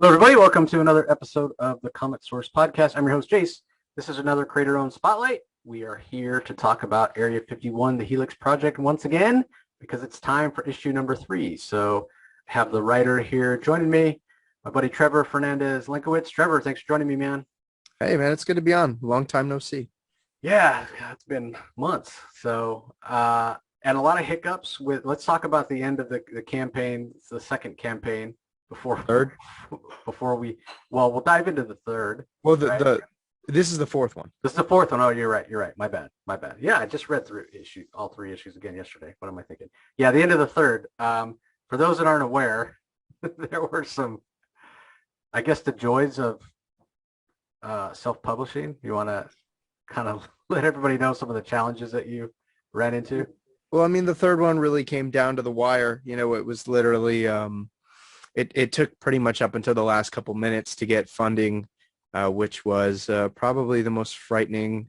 Hello, everybody. Welcome to another episode of the Comic Source Podcast. I'm your host, Jace. This is another creator-owned spotlight. We are here to talk about Area 51, the Helix Project, once again, because it's time for issue number 3. So I have the writer here joining me, my buddy Trevor Fernandes-Lenkiewicz. Trevor, thanks for joining me, man. Hey man, it's good to be on. Long time no see. Yeah, it's been months. And a lot of hiccups with, let's talk about the end of the campaign, the second campaign before Third? we'll dive into the third. Well, Right? this is the fourth one. This is the fourth one. Oh, you're right. You're right. My bad. Yeah, I just read through all 3 issues again yesterday. What am I thinking? Yeah, the end of the third. For those that aren't aware, there were some, I guess, the joys of self-publishing. You want to kind of let everybody know some of the challenges that you ran into? Well, I mean, the third one really came down to the wire. It was literally it took pretty much up until the last couple minutes to get funding, which was probably the most frightening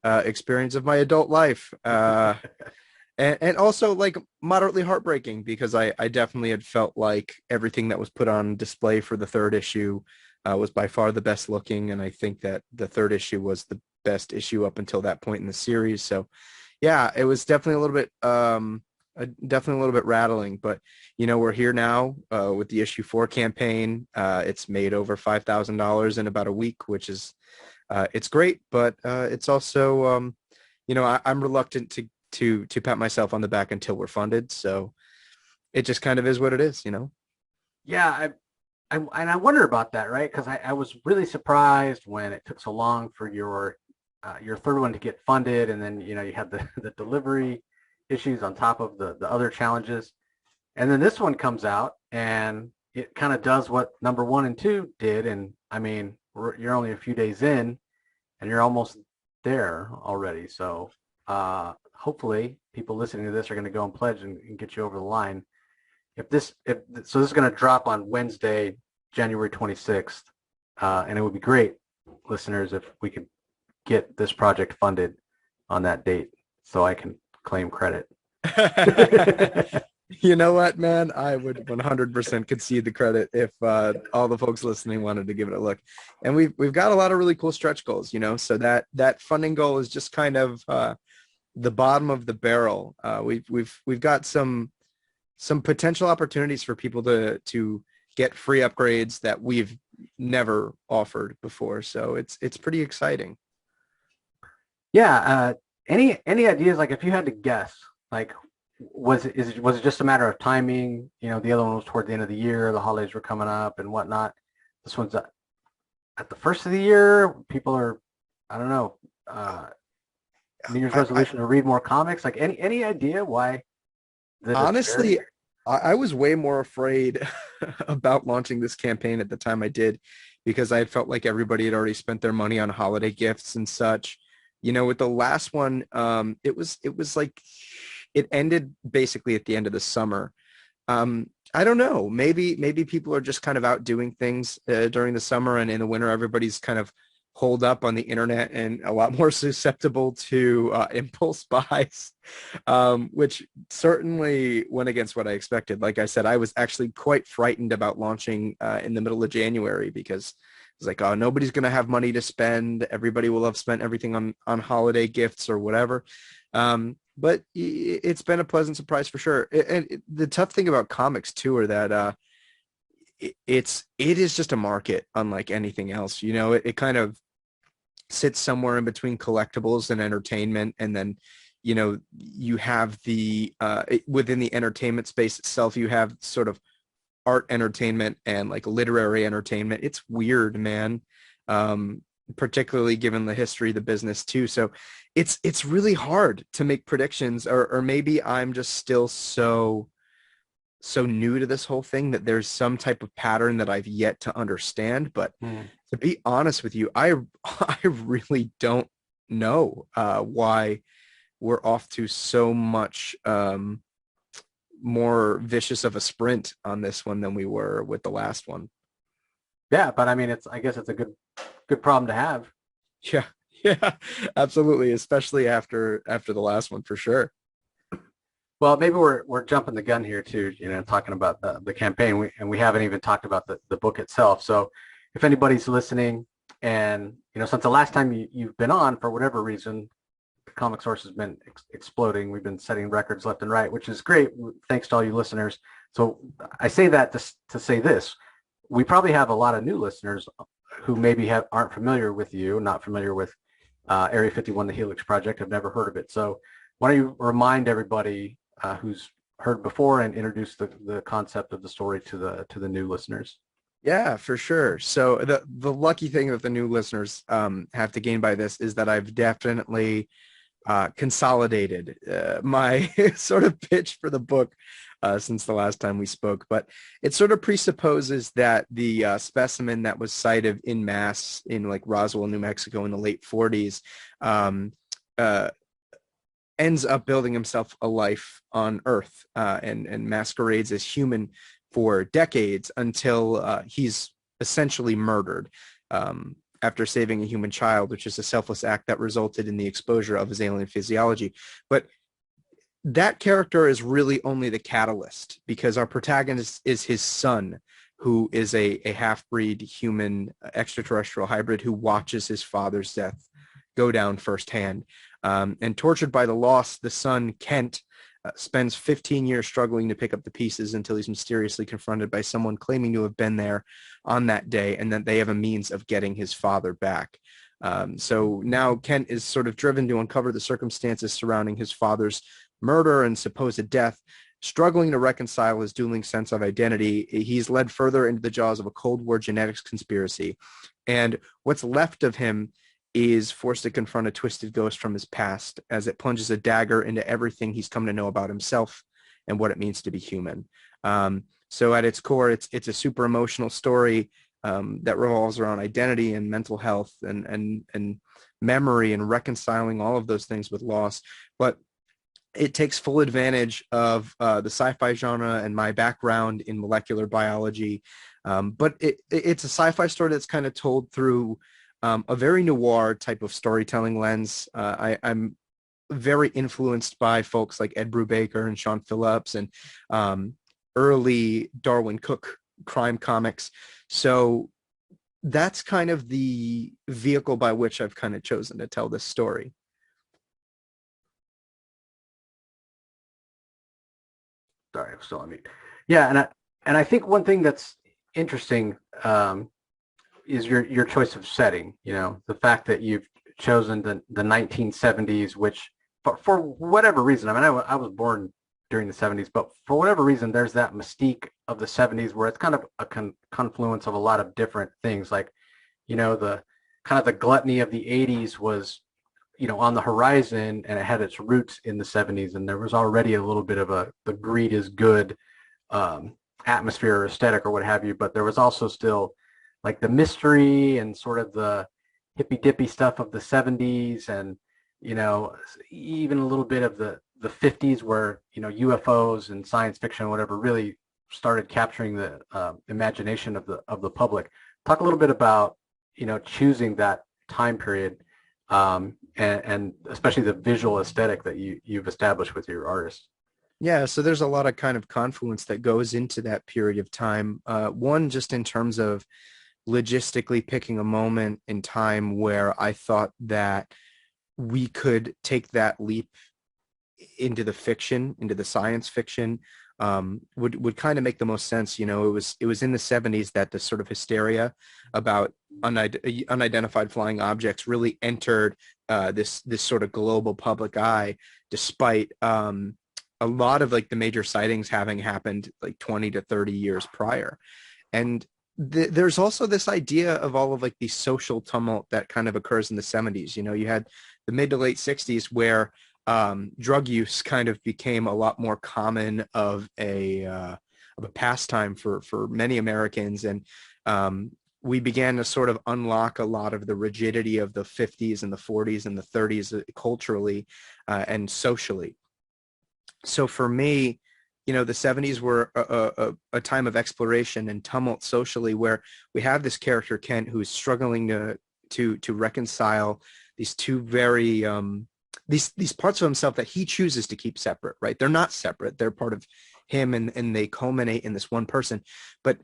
experience of my adult life. And also like moderately heartbreaking because I definitely had felt like everything that was put on display for the third issue was by far the best looking. And I think that the third issue was the best issue up until that point in the series. So yeah, it was definitely a little bit rattling, but we're here now with the issue 4 campaign. It's made over $5,000 in about a week, which is it's great, but it's also I'm reluctant to pat myself on the back until we're funded. So it just kind of is what it is. Yeah, I wonder about that, right? Because I was really surprised when it took so long for your third one to get funded, and then you had the delivery issues on top of the other challenges, and then this one comes out and it kind of does what number 1 and 2 did, and I mean you're only a few days in and you're almost there already. So hopefully people listening to this are going to go and pledge and get you over the line. This is going to drop on Wednesday, January 26th, and it would be great, listeners, if we could get this project funded on that date so I can claim credit. You know what, man? I would 100% concede the credit if all the folks listening wanted to give it a look. And we've got a lot of really cool stretch goals, so that funding goal is just kind of the bottom of the barrel. We've got some potential opportunities for people to get free upgrades that we've never offered before. So it's pretty exciting. Yeah. Any ideas? Like, if you had to guess, like, was it just a matter of timing? The other one was toward the end of the year. The holidays were coming up and whatnot. This one's at the first of the year. People are, I don't know, New Year's resolution to read more comics. Like, any idea why? Honestly, I was way more afraid about launching this campaign at the time I did, because I felt like everybody had already spent their money on holiday gifts and such. With the last one, it was like it ended basically at the end of the summer. I don't know. Maybe people are just kind of out doing things during the summer, and in the winter, everybody's kind of holed up on the internet and a lot more susceptible to impulse buys, which certainly went against what I expected. Like I said, I was actually quite frightened about launching in the middle of January, because it's like, oh, nobody's going to have money to spend. Everybody will have spent everything on holiday gifts or whatever. But it's been a pleasant surprise for sure. And the tough thing about comics too are that it is just a market unlike anything else. It kind of sits somewhere in between collectibles and entertainment. And then, you have within the entertainment space itself, you have sort of art entertainment and like literary entertainment. It's weird, man. Particularly given the history of the business too. So it's really hard to make predictions, or maybe I'm just still so new to this whole thing that there's some type of pattern that I've yet to understand. But to be honest with you, I really don't know why we're off to so much more vicious of a sprint on this one than we were with the last one. Yeah, but I mean, I guess it's a good problem to have. Yeah, absolutely, especially after the last one, for sure. Well, maybe we're jumping the gun here too, talking about the campaign, and we haven't even talked about the book itself. So if anybody's listening and, since the last time you've been on, for whatever reason, the comic source has been exploding. We've been setting records left and right, which is great. Thanks to all you listeners. So I say that to say this. We probably have a lot of new listeners who maybe aren't familiar with you, not familiar with Area 51, the Helix Project, have never heard of it. So why don't you remind everybody who's heard before and introduce the concept of the story to the new listeners? Yeah, for sure. So the lucky thing that the new listeners have to gain by this is that I've definitely consolidated my sort of pitch for the book since the last time we spoke. But it sort of presupposes that the specimen that was sighted in mass in like Roswell, New Mexico in the late 40s uh, ends up building himself a life on Earth and masquerades as human for decades until he's essentially murdered after saving a human child, which is a selfless act that resulted in the exposure of his alien physiology. But that character is really only the catalyst, because our protagonist is his son, who is a half-breed human extraterrestrial hybrid who watches his father's death go down firsthand. And tortured by the loss, the son, Kent, spends 15 years struggling to pick up the pieces until he's mysteriously confronted by someone claiming to have been there on that day, and that they have a means of getting his father back. So now Kent is sort of driven to uncover the circumstances surrounding his father's murder and supposed death. Struggling to reconcile his dueling sense of identity, he's led further into the jaws of a Cold War genetics conspiracy. And what's left of him is forced to confront a twisted ghost from his past as it plunges a dagger into everything he's come to know about himself and what it means to be human. So at its core, it's a super emotional story that revolves around identity and mental health and memory and reconciling all of those things with loss. But it takes full advantage of the sci-fi genre and my background in molecular biology. But it's a sci-fi story that's kind of told through a very noir type of storytelling lens. I'm very influenced by folks like Ed Brubaker and Sean Phillips and early Darwin Cook crime comics. So that's kind of the vehicle by which I've kind of chosen to tell this story. Sorry, I'm still on mute. Yeah, and I think one thing that's interesting is your choice of setting. The fact that you've chosen the 1970s, which for whatever reason, I mean, I was born during the 70s, but for whatever reason, there's that mystique of the 70s where it's kind of a confluence of a lot of different things. Like, the kind of the gluttony of the 80s was, on the horizon, and it had its roots in the 70s, and there was already a little bit of the greed is good atmosphere or aesthetic or what have you, but there was also still like the mystery and sort of the hippy dippy stuff of the 70s, and even a little bit of the 50s where UFOs and science fiction, whatever, really started capturing the imagination of the public. Talk a little bit about choosing that time period, and especially the visual aesthetic that you've established with your artists. Yeah, so there's a lot of kind of confluence that goes into that period of time. One, just in terms of logistically picking a moment in time where I thought that we could take that leap into the fiction, into the science fiction, would kind of make the most sense. It was in the 70s that the sort of hysteria about unidentified flying objects really entered this sort of global public eye, despite a lot of like the major sightings having happened like 20 to 30 years prior. And there's also this idea of all of like the social tumult that kind of occurs in the 70s. You had the mid to late 60s where drug use kind of became a lot more common of a pastime for many Americans, and we began to sort of unlock a lot of the rigidity of the 50s and the 40s and the 30s culturally and socially. So for me, the 70s were a time of exploration and tumult socially, where we have this character Kent who is struggling to reconcile these two very these parts of himself that he chooses to keep separate, right? They're not separate. They're part of him, and they culminate in this one person. But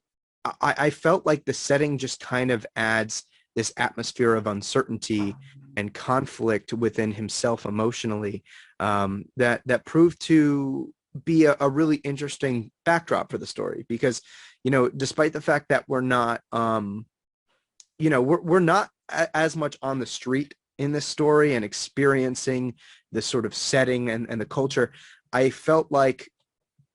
I felt like the setting just kind of adds this atmosphere of uncertainty and conflict within himself emotionally, that proved to be a really interesting backdrop for the story. Because, despite the fact that we're not, we're not as much on the street in this story and experiencing this sort of setting and the culture, I felt like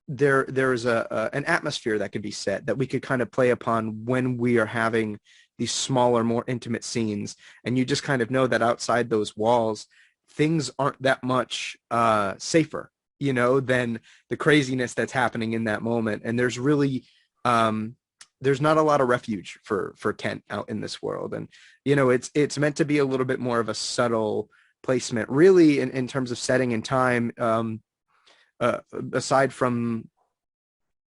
there's an atmosphere that could be set that we could kind of play upon when we are having these smaller, more intimate scenes. And you just kind of know that outside those walls, things aren't that much safer, than the craziness that's happening in that moment. And there's really, there's not a lot of refuge for Kent out in this world. And, it's meant to be a little bit more of a subtle placement, really, in terms of setting and time, aside from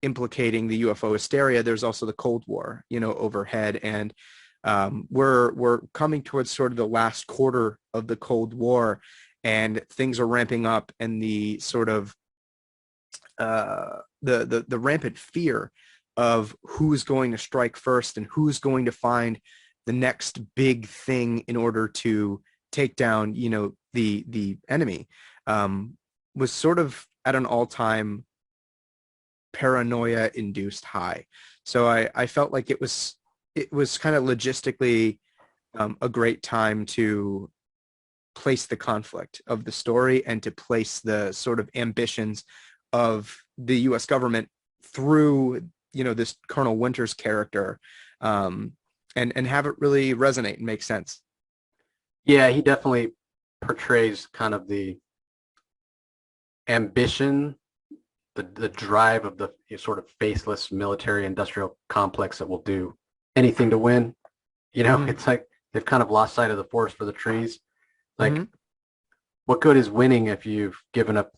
implicating the UFO hysteria. There's also the Cold War, overhead. And we're coming towards sort of the last quarter of the Cold War, and things are ramping up, and the sort of the rampant fear of who's going to strike first and who's going to find the next big thing in order to take down, the enemy, was sort of at an all-time paranoia-induced high. So I felt like it was kind of logistically a great time to place the conflict of the story and to place the sort of ambitions of the U.S. government through, this Colonel Winters character, and have it really resonate and make sense. Yeah, he definitely portrays kind of the ambition, the drive of the sort of faceless military industrial complex that will do anything to win. It's like they've kind of lost sight of the forest for the trees. Like, what good is winning if you've given up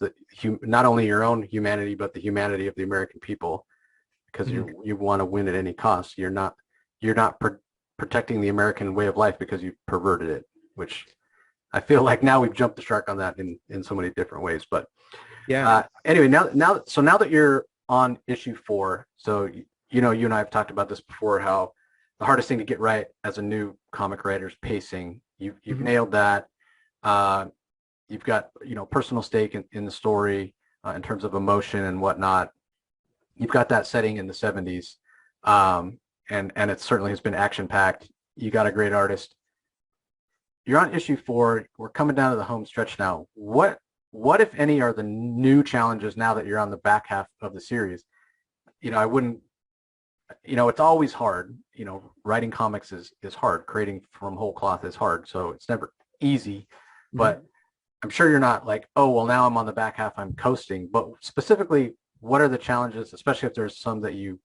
not only your own humanity, but the humanity of the American people? Because you want to win at any cost. You're not protecting the American way of life because you've perverted it, which I feel like now we've jumped the shark on that in so many different ways. But yeah. Anyway, now that you're on issue 4, so you and I have talked about this before, how the hardest thing to get right as a new comic writer is pacing. You've nailed that. You've got personal stake in the story in terms of emotion and whatnot. You've got that setting in the 70s, and it certainly has been action packed. You got a great artist. You're on issue 4. We're coming down to the home stretch now. What if any are the new challenges now that you're on the back half of the series? I wouldn't. It's always hard. Writing comics is hard. Creating from whole cloth is hard. So it's never easy. But I'm sure you're not like, oh, well, now I'm on the back half, I'm coasting. But specifically, what are the challenges, especially if there's some that you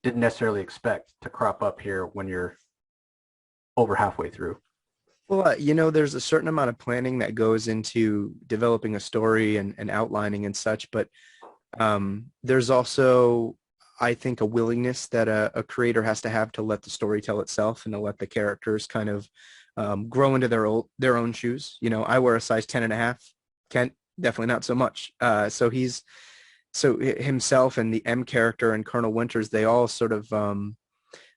didn't necessarily expect to crop up here when you're over halfway through? Well, there's a certain amount of planning that goes into developing a story and outlining and such. But there's also, I think, a willingness that a creator has to have to let the story tell itself and to let the characters kind of grow into their own shoes. I wear a size 10.5. Kent, definitely not so much. So himself and the M character and Colonel Winters, they all sort of,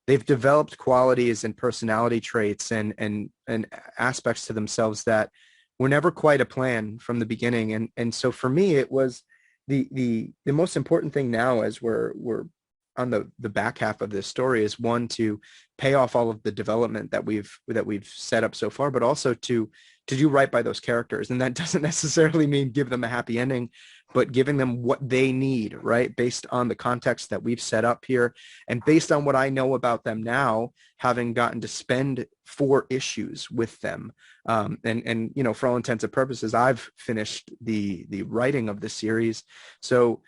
they've developed qualities and personality traits and aspects to themselves that were never quite a plan from the beginning. And so for me, it was the most important thing now, as we're on the back half of this story, is one, to pay off all of the development that we've set up so far, but also to do right by those characters. And that doesn't necessarily mean give them a happy ending, but giving them what they need, right? Based on the context that we've set up here and based on what I know about them now, having gotten to spend 4 issues with them. And for all intents and purposes, I've finished the writing of the series. So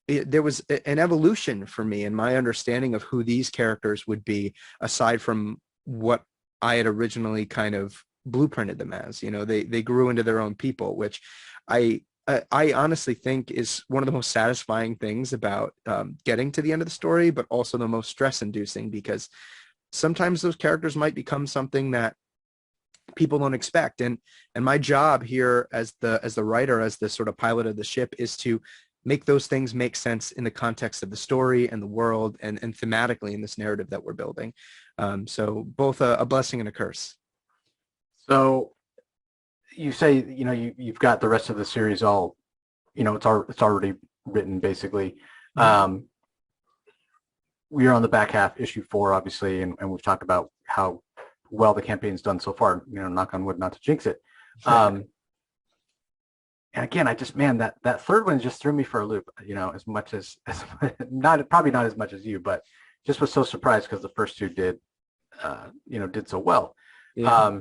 there was an evolution for me in my understanding of who these characters would be, aside from what I had originally kind of blueprinted them as. They grew into their own people, which I honestly think is one of the most satisfying things about getting to the end of the story, but also the most stress-inducing, because sometimes those characters might become something that people don't expect. And my job here as the writer, as the sort of pilot of the ship, is to make those things make sense in the context of the story and the world and thematically in this narrative that we're building. So both a blessing and a curse. So you say, you've got the rest of the series all, it's already written basically. We are on the back half, issue 4, obviously, and we've talked about how well the campaign's done so far, knock on wood, not to jinx it. And again, that third one just threw me for a loop, as much as probably not as much as you, but just was so surprised because the first two did so well. Yeah.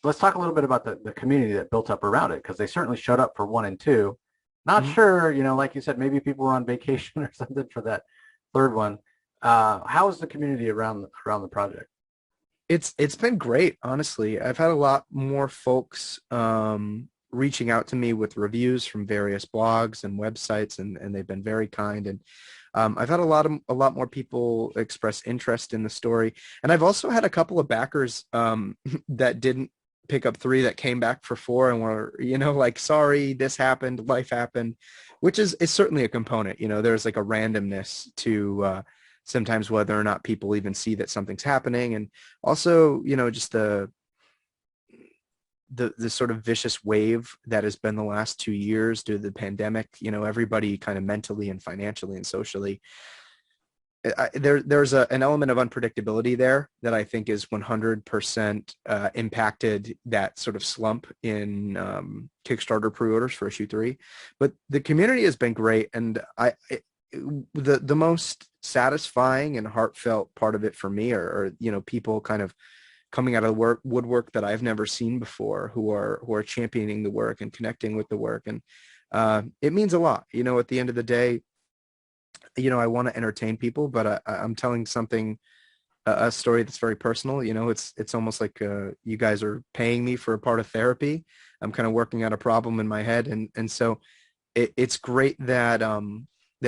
Let's talk a little bit about the community that built up around it, because they certainly showed up for 1 and 2. Not sure, like you said, maybe people were on vacation or something for that third one. How is the community around the project? It's been great, honestly. I've had a lot more folks reaching out to me with reviews from various blogs and websites, and they've been very kind. And I've had a lot more people express interest in the story. And I've also had a couple of backers that didn't pick up 3 that came back for 4 and were, like, sorry, this happened, life happened, which is certainly a component. There's like a randomness to sometimes whether or not people even see that something's happening. And also, just the sort of vicious wave that has been the last 2 years due to the pandemic, everybody kind of mentally and financially and socially, there's an element of unpredictability there that I think is 100% impacted that sort of slump in Kickstarter pre-orders for issue 3. But the community has been great. And the most satisfying and heartfelt part of it for me are people kind of coming out of the woodwork that I've never seen before, who are championing the work and connecting with the work. And it means a lot. At the end of the day, I want to entertain people, but I'm telling a story that's very personal. It's almost like you guys are paying me for a part of therapy. I'm kind of working out a problem in my head. And so it's great that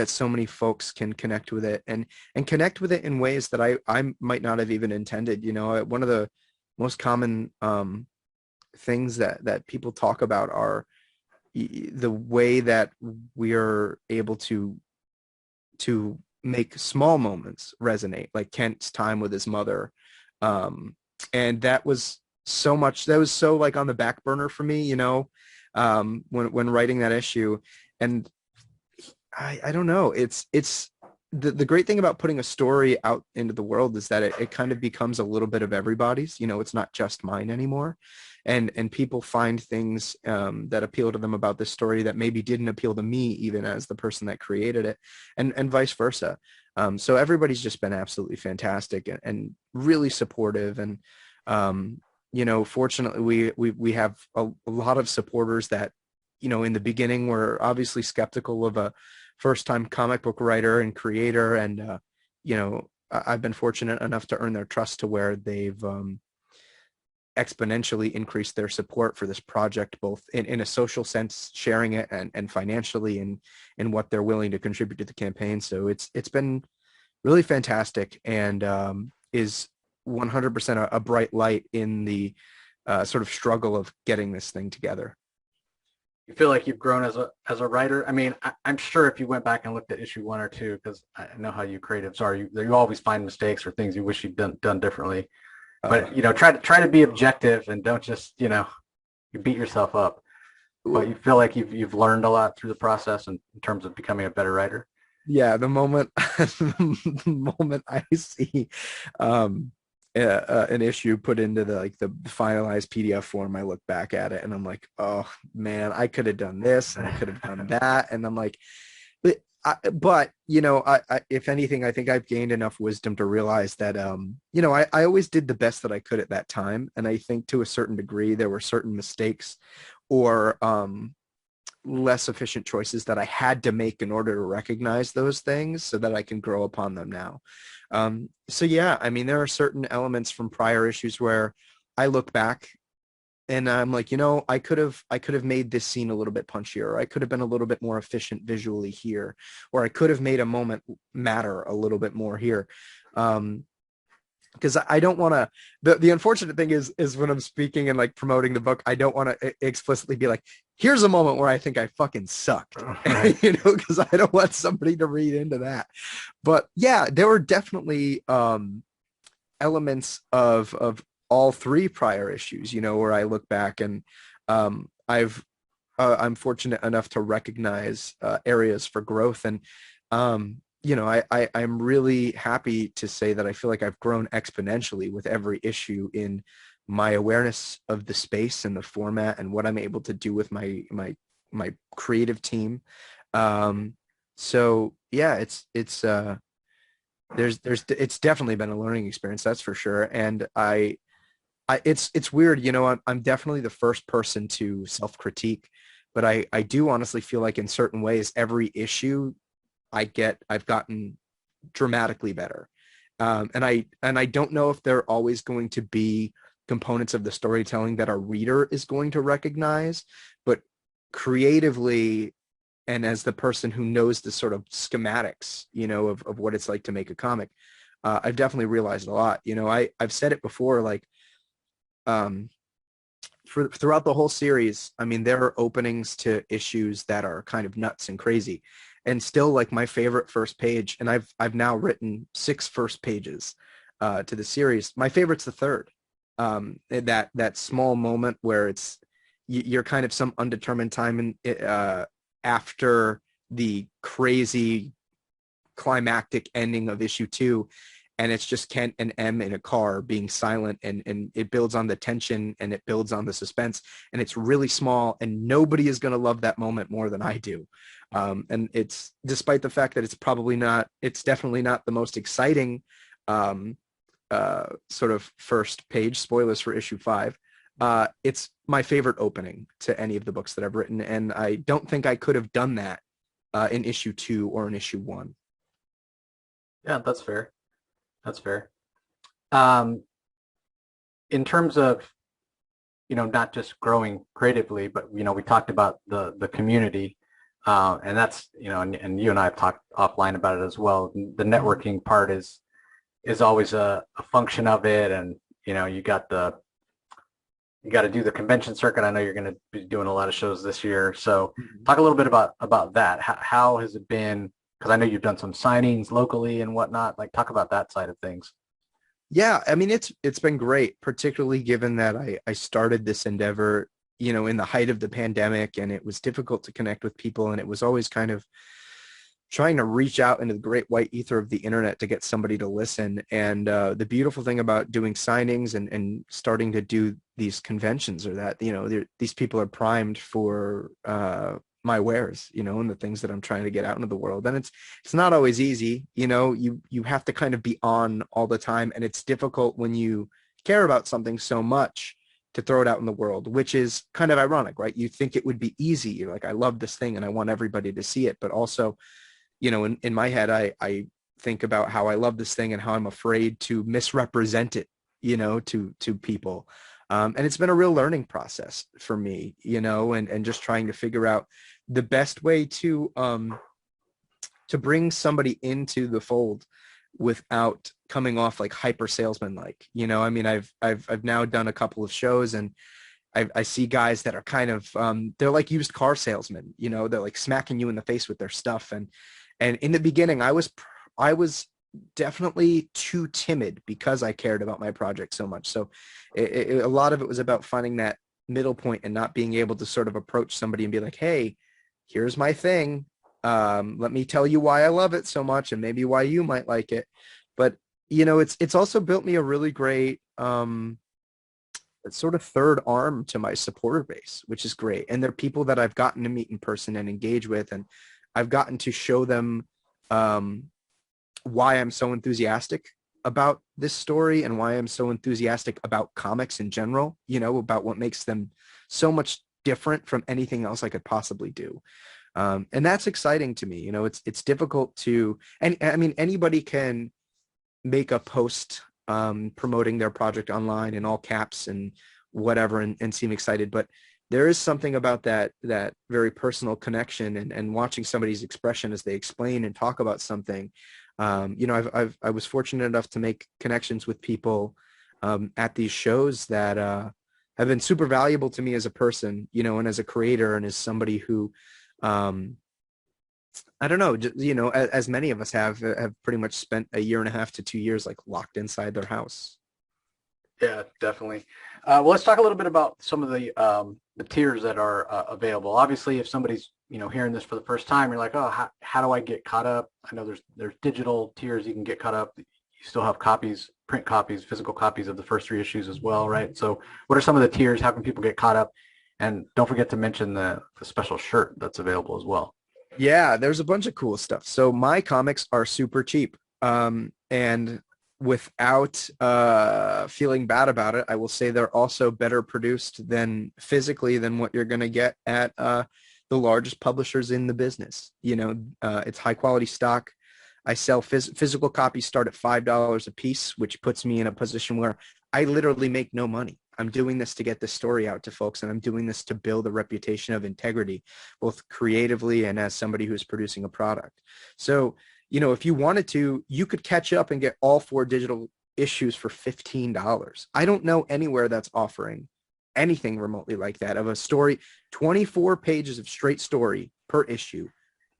so many folks can connect with it and connect with it in ways that I might not have even intended. One of the most common things that people talk about are the way that we are able to make small moments resonate, like Kent's time with his mother. And that was so like on the back burner for me, when writing that issue. And I don't know. It's the great thing about putting a story out into the world is that it kind of becomes a little bit of everybody's. It's not just mine anymore. And people find things that appeal to them about this story that maybe didn't appeal to me, even as the person that created it, and vice versa. So everybody's just been absolutely fantastic and really supportive. And fortunately, we have a lot of supporters that, in the beginning were obviously skeptical of a first-time comic book writer and creator. And, I've been fortunate enough to earn their trust to where they've exponentially increased their support for this project, both in a social sense, sharing it, and financially, and what they're willing to contribute to the campaign. So it's been really fantastic, and is 100% a bright light in the sort of struggle of getting this thing together. You feel like you've grown as a writer? I mean, I'm sure if you went back and looked at issue 1 or 2, because I know how you creatives are, you always find mistakes or things you wish you'd done differently. But try to be objective and don't just you beat yourself up. But you feel like you've learned a lot through the process in terms of becoming a better writer. Yeah, the moment I see an issue put into the finalized PDF form, I look back at it and I'm like, oh man, I could have done this and I could have done that. And I'm like, but if anything, I think I've gained enough wisdom to realize that, I always did the best that I could at that time. And I think to a certain degree, there were certain mistakes or less efficient choices that I had to make in order to recognize those things so that I can grow upon them now. So yeah, I mean, there are certain elements from prior issues where I look back and I'm like, I could have made this scene a little bit punchier, or I could have been a little bit more efficient visually here, or I could have made a moment matter a little bit more here. because I don't want to, the unfortunate thing is when I'm speaking and like promoting the book, I don't want to explicitly be like, here's a moment where I think I fucking sucked, Right. you know, because I don't want somebody to read into that. But yeah, there were definitely elements of all three prior issues, you know, where I look back and I'm fortunate enough to recognize areas for growth. And you know, I'm really happy to say that I feel like I've grown exponentially with every issue in my awareness of the space and the format and what I'm able to do with my creative team. So yeah, it's definitely been a learning experience, that's for sure. And it's weird, you know, I'm definitely the first person to self-critique, but I do honestly feel like in certain ways, every issue I've gotten dramatically better. And I don't know if they're always going to be components of the storytelling that our reader is going to recognize, but creatively, and as the person who knows the sort of schematics, you know, of what it's like to make a comic, I've definitely realized a lot. You know, I've said it before, like, um, throughout the whole series, I mean, there are openings to issues that are kind of nuts and crazy. And still, like, my favorite first page, and I've now written 6 first pages to the series. My favorite's the third. That small moment where you're kind of some undetermined time in after the crazy climactic ending of issue 2, and it's just Kent and M in a car being silent, and it builds on the tension and it builds on the suspense, and it's really small, and nobody is going to love that moment more than I do. And it's, despite the fact that it's definitely not the most exciting sort of first page, spoilers for issue 5. It's my favorite opening to any of the books that I've written, and I don't think I could have done that in issue 2 or in issue 1. Yeah, that's fair. That's fair. Um, in terms of, you know, not just growing creatively, but, you know, we talked about the community, and that's, you know, and you and I have talked offline about it as well. The networking part is always a function of it, and, you know, you got to do the convention circuit. I know you're going to be doing a lot of shows this year, so talk a little bit about that. How has it been? Because I know you've done some signings locally and whatnot. Like, talk about that side of things. Yeah, I mean, it's been great, particularly given that I started this endeavor, you know, in the height of the pandemic, and it was difficult to connect with people, and it was always kind of trying to reach out into the great white ether of the internet to get somebody to listen. And the beautiful thing about doing signings and starting to do these conventions are that, you know, these people are primed for my wares, you know, and the things that I'm trying to get out into the world. And it's not always easy, you know, you have to kind of be on all the time, and it's difficult when you care about something so much to throw it out in the world, which is kind of ironic, right? You think it would be easy. You're like, I love this thing and I want everybody to see it. But also, you know, in my head, I think about how I love this thing and how I'm afraid to misrepresent it, you know, to people. And it's been a real learning process for me, you know, and just trying to figure out the best way to bring somebody into the fold without coming off like hyper salesman like, you know. I mean, I've now done a couple of shows, and I see guys that are kind of they're like used car salesmen, you know. They're like smacking you in the face with their stuff, and in the beginning I was definitely too timid because I cared about my project so much. So a lot of it was about finding that middle point and not being able to sort of approach somebody and be like, hey, here's my thing. Let me tell you why I love it so much and maybe why you might like it. But, you know, it's also built me a really great sort of third arm to my supporter base, which is great. And they're people that I've gotten to meet in person and engage with, and I've gotten to show them why I'm so enthusiastic about this story and why I'm so enthusiastic about comics in general, you know, about what makes them so much different from anything else I could possibly do. And that's exciting to me. You know, it's difficult to, and I mean, anybody can make a post promoting their project online in all caps and whatever, and seem excited. But there is something about that very personal connection and watching somebody's expression as they explain and talk about something I was fortunate enough to make connections with people at these shows that have been super valuable to me as a person, and as a creator and as somebody who, I don't know, as many of us have pretty much spent a year and a half to 2 years like locked inside their house. Yeah, definitely. Well, let's talk a little bit about some of the tiers that are available. Obviously, if somebody's hearing this for the first time, you're like, oh, how do I get caught up? I know there's digital tiers you can get caught up. You still have copies, print copies, physical copies of the first 3 issues as well, right? So, what are some of the tiers? How can people get caught up? And don't forget to mention the special shirt that's available as well. Yeah, there's a bunch of cool stuff. So my comics are super cheap. And without feeling bad about it, I will say they're also better produced physically than what you're going to get at the largest publishers in the business. It's high quality stock. I sell physical copies start at $5 a piece, which puts me in a position where I literally make no money. I'm doing this to get the story out to folks, and I'm doing this to build a reputation of integrity, both creatively and as somebody who's producing a product. So, if you wanted to, you could catch up and get all 4 digital issues for $15. I don't know anywhere that's offering anything remotely like that of a story, 24 pages of straight story per issue,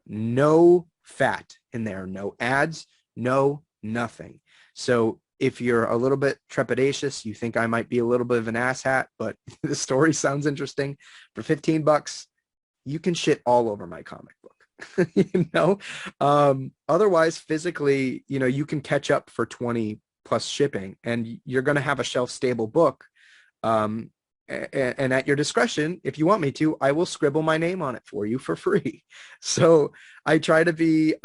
no fat in there, no ads, no nothing. So if you're a little bit trepidatious, you think I might be a little bit of an asshat, but the story sounds interesting, for $15, you can shit all over my comic book. Otherwise, physically, you can catch up for 20 plus shipping, and you're going to have a shelf stable book. And at your discretion, if you want me to, I will scribble my name on it for you for free. So I try to be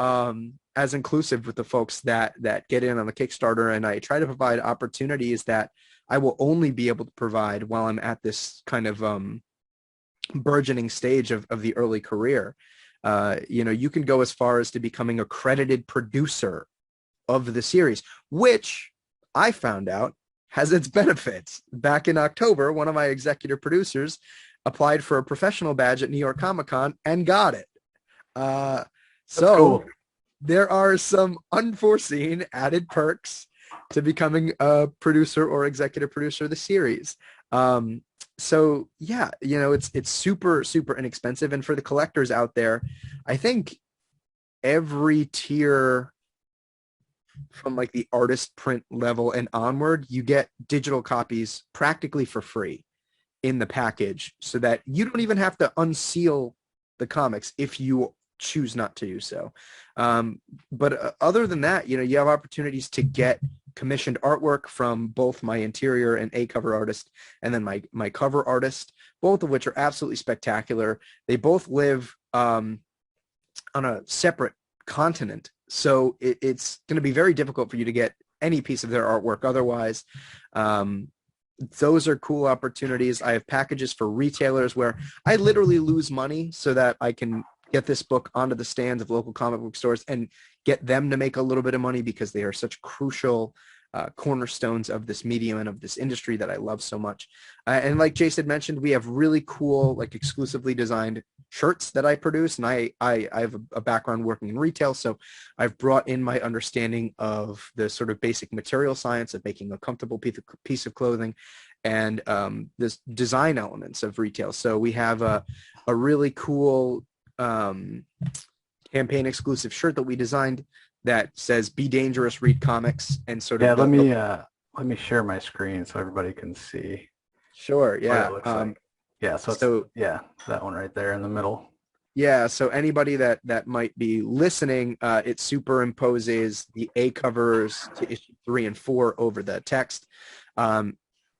as inclusive with the folks that get in on the Kickstarter, and I try to provide opportunities that I will only be able to provide while I'm at this kind of burgeoning stage of the early career. You can go as far as to becoming a credited producer of the series, which I found out has its benefits. Back in October, one of my executive producers applied for a professional badge at New York Comic Con and got it. So cool. There are some unforeseen added perks to becoming a producer or executive producer of the series. So yeah, it's super, super inexpensive. And for the collectors out there, I think every tier from like the artist print level and onward, you get digital copies practically for free in the package, so that you don't even have to unseal the comics if you choose not to do so. But other than that, you have opportunities to get commissioned artwork from both my interior and A cover artist, and then my cover artist, both of which are absolutely spectacular. They both live on a separate continent, so it's going to be very difficult for you to get any piece of their artwork otherwise. Those are cool opportunities. I have packages for retailers where I literally lose money so that I can get this book onto the stands of local comic book stores and get them to make a little bit of money, because they are such crucial cornerstones of this medium and of this industry that I love so much. And like Jace had mentioned, we have really cool, like exclusively designed shirts that I produce. And I have a background working in retail, so I've brought in my understanding of the sort of basic material science of making a comfortable piece of clothing, and this design elements of retail. So we have a really cool campaign exclusive shirt that we designed that says "Be dangerous, read comics," and sort of. Yeah, let me share my screen so everybody can see. Sure. Yeah. Like. Yeah. So that one right there in the middle. Yeah. So anybody that might be listening, it superimposes the A covers to issue 3 and 4 over the text,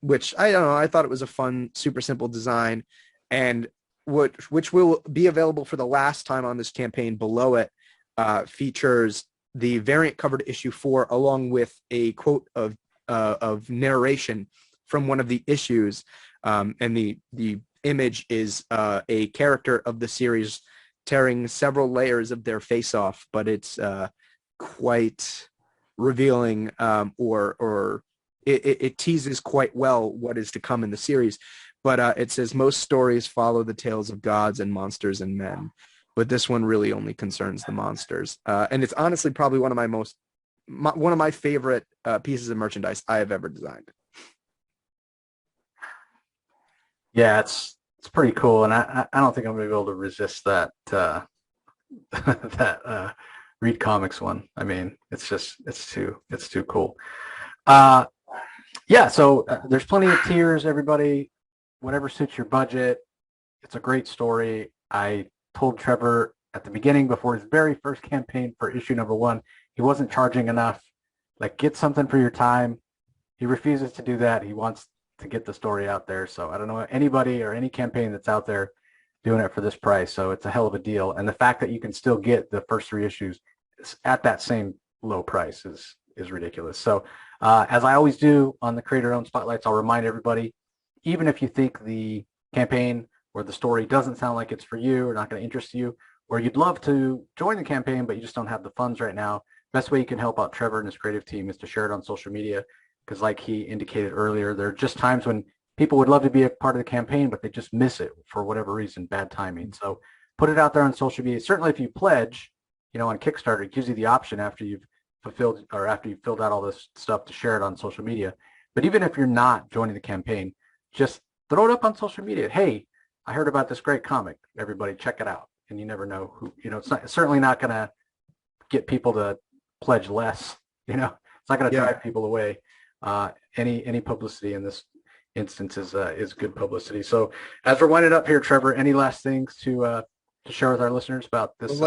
which I don't know. I thought it was a fun, super simple design, and which will be available for the last time on this campaign. Below it features the variant cover to issue 4, along with a quote of narration from one of the issues, and the image is a character of the series tearing several layers of their face off, but it's quite revealing, or it teases quite well what is to come in the series. But it says, most stories follow the tales of gods and monsters and men, but this one really only concerns the monsters. And it's honestly probably one of my most one of my favorite pieces of merchandise I have ever designed. Yeah, it's pretty cool, and I don't think I'm gonna be able to resist that that read comics one. I mean, it's too cool. Uh, yeah, so there's plenty of tiers, everybody. Whatever suits your budget. It's a great story. I told Trevor at the beginning, before his very first campaign for issue number 1, he wasn't charging enough. Like, get something for your time. He refuses to do that. He wants to get the story out there. So I don't know anybody or any campaign that's out there doing it for this price. So it's a hell of a deal. And the fact that you can still get the first 3 issues at that same low price is ridiculous. So as I always do on the creator-owned spotlights, I'll remind everybody, even if you think the campaign or the story doesn't sound like it's for you or not going to interest you, or you'd love to join the campaign but you just don't have the funds right now, best way you can help out Trevor and his creative team is to share it on social media, because like he indicated earlier, there are just times when people would love to be a part of the campaign but they just miss it for whatever reason, bad timing. So put it out there on social media. Certainly if you pledge, on Kickstarter, it gives you the option after you've fulfilled or after you've filled out all this stuff to share it on social media. But even if you're not joining the campaign, just throw it up on social media. Hey, I heard about this great comic. Everybody check it out. And you never know who, it's certainly not going to get people to pledge less, it's not going to drive people away. Any publicity in this instance is good publicity. So as we're winding up here, Trevor, any last things to share with our listeners about this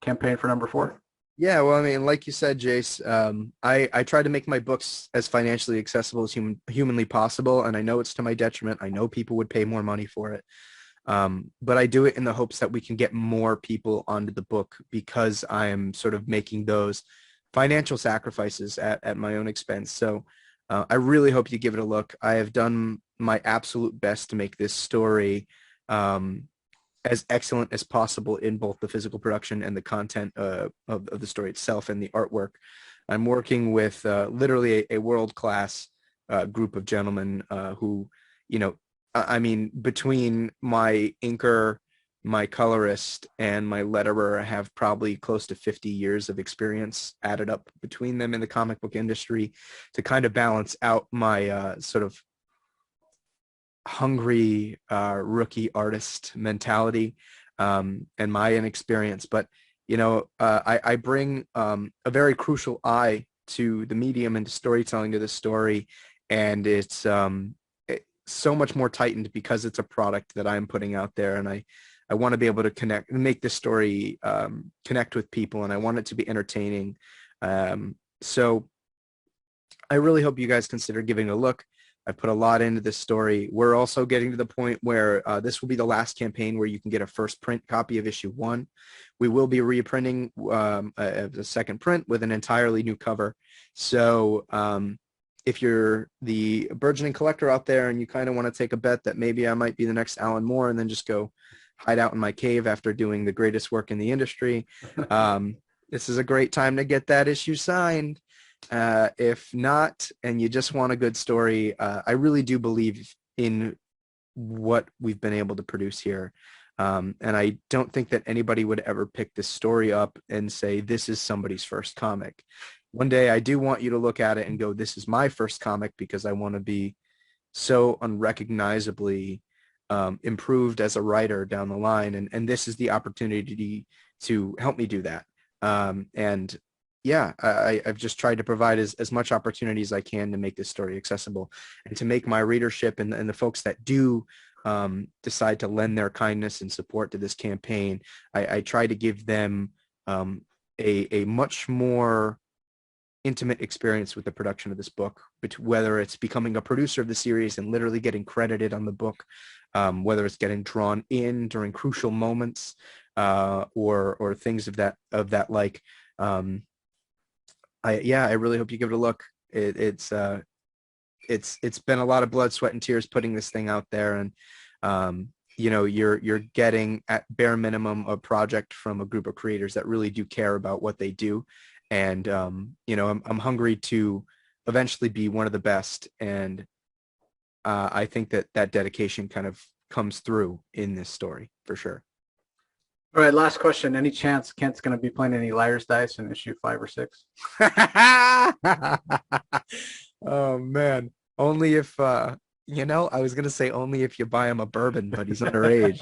campaign for number 4? Yeah, well, I mean, like you said, Jace, I try to make my books as financially accessible as humanly possible, and I know it's to my detriment. I know people would pay more money for it, but I do it in the hopes that we can get more people onto the book, because I am sort of making those financial sacrifices at my own expense. So I really hope you give it a look. I have done my absolute best to make this story as excellent as possible in both the physical production and the content of the story itself and the artwork. I'm working with literally a world-class group of gentlemen who, I mean, between my inker, my colorist, and my letterer, I have probably close to 50 years of experience added up between them in the comic book industry to kind of balance out my sort of hungry rookie artist mentality and my inexperience. But I bring a very crucial eye to the medium and to storytelling, to this story, and it's so much more tightened because it's a product that I'm putting out there, and I want to be able to connect and make this story connect with people, and I want it to be entertaining. So I really hope you guys consider giving it a look. I put a lot into this story. We're also getting to the point where this will be the last campaign where you can get a first print copy of issue 1. We will be reprinting a second print with an entirely new cover. So if you're the burgeoning collector out there and you kind of want to take a bet that maybe I might be the next Alan Moore and then just go hide out in my cave after doing the greatest work in the industry, this is a great time to get that issue signed. If not, and you just want a good story, I really do believe in what we've been able to produce here. And I don't think that anybody would ever pick this story up and say, this is somebody's first comic. One day I do want you to look at it and go, this is my first comic, because I want to be so unrecognizably improved as a writer down the line. And this is the opportunity to help me do that. And yeah, I've just tried to provide as much opportunity as I can to make this story accessible, and to make my readership and the folks that do decide to lend their kindness and support to this campaign, I try to give them a much more intimate experience with the production of this book, whether it's becoming a producer of the series and literally getting credited on the book, whether it's getting drawn in during crucial moments, or things of that like. I really hope you give it a look. It's been a lot of blood, sweat, and tears putting this thing out there, and you're getting at bare minimum a project from a group of creators that really do care about what they do, and I'm hungry to eventually be one of the best, and I think that dedication kind of comes through in this story for sure. All right, last question. Any chance Kent's going to be playing any liar's dice in issue 5 or 6? Oh man. Only if I was gonna say only if you buy him a bourbon, but he's underage.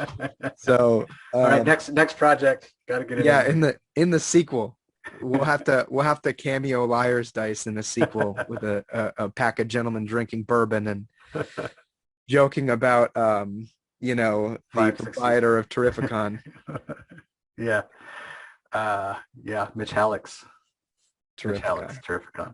So All right, next project. Got to get it yeah, in. in the sequel, we'll have to cameo liar's dice in the sequel with a pack of gentlemen drinking bourbon and joking about the 5, 6. proprietor of Terrificon. Yeah. Yeah, Mitch Helix. Mitch Helix, Terrificon. Terrificon.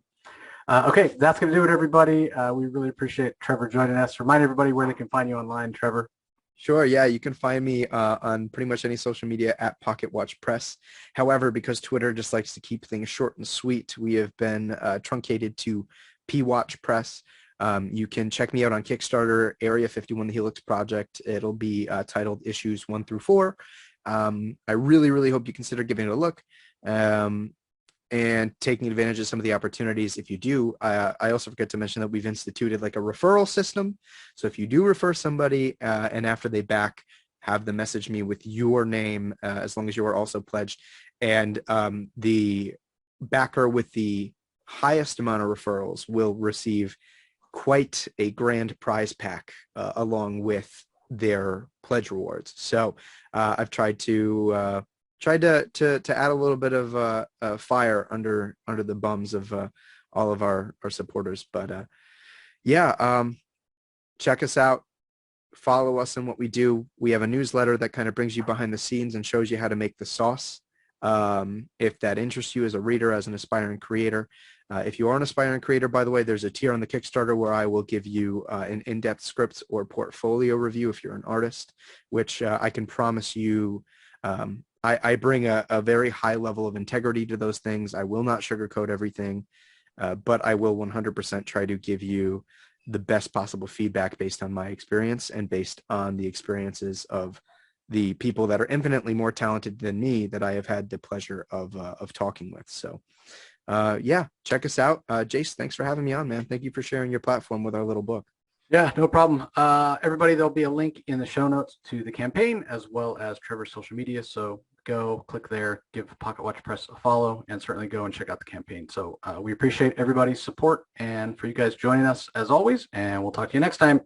Okay, that's going to do it, everybody. We really appreciate Trevor joining us. Remind everybody where they can find you online, Trevor. Sure, yeah, you can find me on pretty much any social media at Pocket Watch Press. However, because Twitter just likes to keep things short and sweet, we have been truncated to P Watch Press. You can check me out on Kickstarter, Area 51, the Helix Project. It'll be titled Issues 1 through 4. I really, really hope you consider giving it a look. And taking advantage of some of the opportunities. If you do, I also forget to mention that we've instituted like a referral system. So if you do refer somebody and after they back, have them message me with your name, as long as you are also pledged. And the backer with the highest amount of referrals will receive quite a grand prize pack along with their pledge rewards. So I've tried to add a little bit of fire under the bums of all of our supporters. But check us out. Follow us in what we do. We have a newsletter that kind of brings you behind the scenes and shows you how to make the sauce. If that interests you as a reader, as an aspiring creator. If you are an aspiring creator, by the way, there's a tier on the Kickstarter where I will give you an in-depth script or portfolio review if you're an artist, which I can promise you I bring a very high level of integrity to those things. I will not sugarcoat everything, but I will 100% try to give you the best possible feedback based on my experience and based on the experiences of the people that are infinitely more talented than me that I have had the pleasure of talking with. So check us out. Jace, thanks for having me on, man. Thank you for sharing your platform with our little book. Yeah, no problem. Everybody, there'll be a link in the show notes to the campaign as well as Trevor's social media. So go click there, give Pocket Watch Press a follow, and certainly go and check out the campaign. So we appreciate everybody's support and for you guys joining us as always, and we'll talk to you next time.